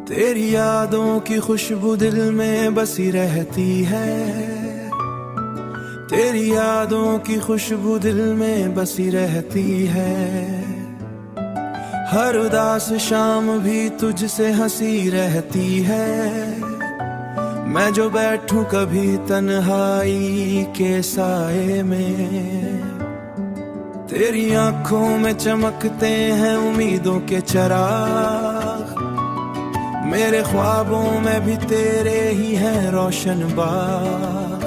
तेरी यादों की खुशबू दिल में बसी रहती है, तेरी यादों की खुशबू दिल में बसी रहती है। हर उदास शाम भी तुझसे हंसी रहती है। मैं जो बैठूं कभी तन्हाई के साए में, तेरी आंखों में चमकते हैं उम्मीदों के चिराग। मेरे ख्वाबों में भी तेरे ही हैं रोशन बाग।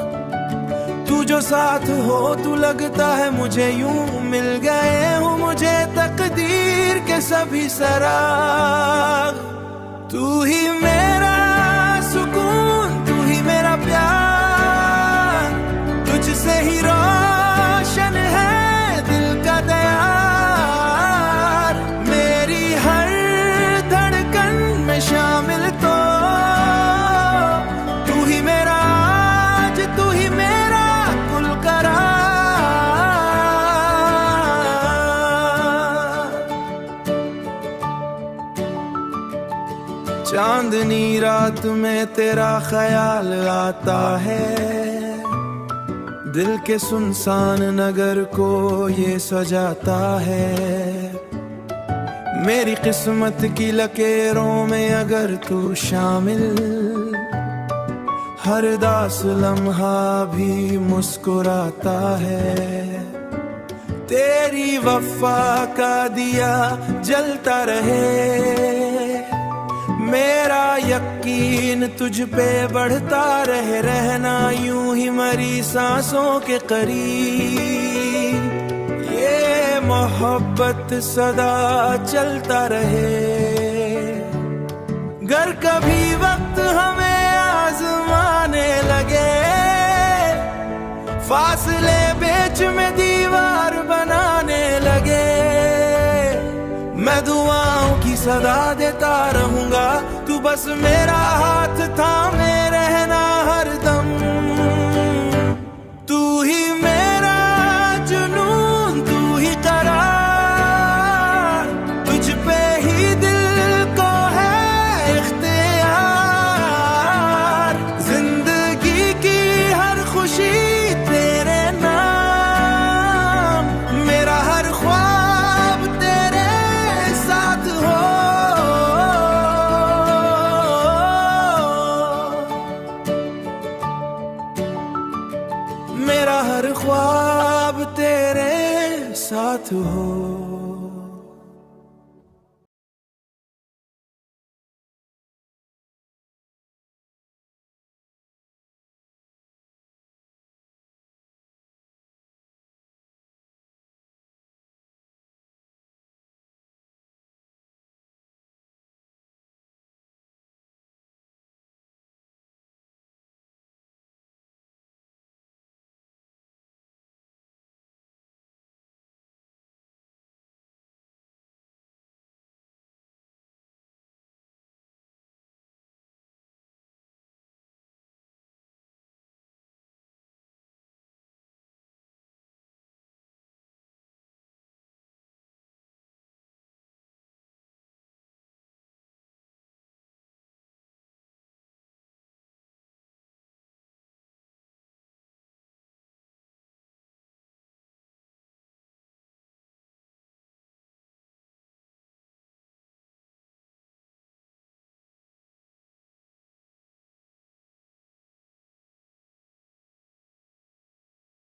तू जो साथ हो तू लगता है मुझे यूं मिल गए हो मुझे तकदीर के सभी सराग। तू ही मेरा सुकून, तू ही मेरा प्यार, तुझसे ही रोशन है दिल का दयार। मेरी हर धड़कन में शामिल तो तू ही मेरा आज, तू ही मेरा कुल करार। चांदनी रात में तेरा ख्याल आता है, दिल के सुनसान नगर को ये सजाता है। मेरी किस्मत की लकीरों में अगर तू शामिल, हर दास लम्हा भी मुस्कुराता है। तेरी वफा का दिया जलता रहे, मेरा यकीन तुझ पे बढ़ता रहे। रहना यूं ही मरी सांसों के करीब, ये मोहब्बत सदा चलता रहे। गर कभी वक्त हमें आजमाने लगे, फासले बीच में दीवार बनाने लगे, मैं दुआओं की सदा देता रहूंगा। तू बस मेरा हाथ थामे रहना हरदम। तू ही मेरा जुनून, तू ही करार, तुझ पे ही दिल को है इख्तियार। जिंदगी की हर खुशी तेरे नाम, मेरा हर ख्वाब तेरे साथ हो। मेरा हर ख्वाब तेरे साथ हो।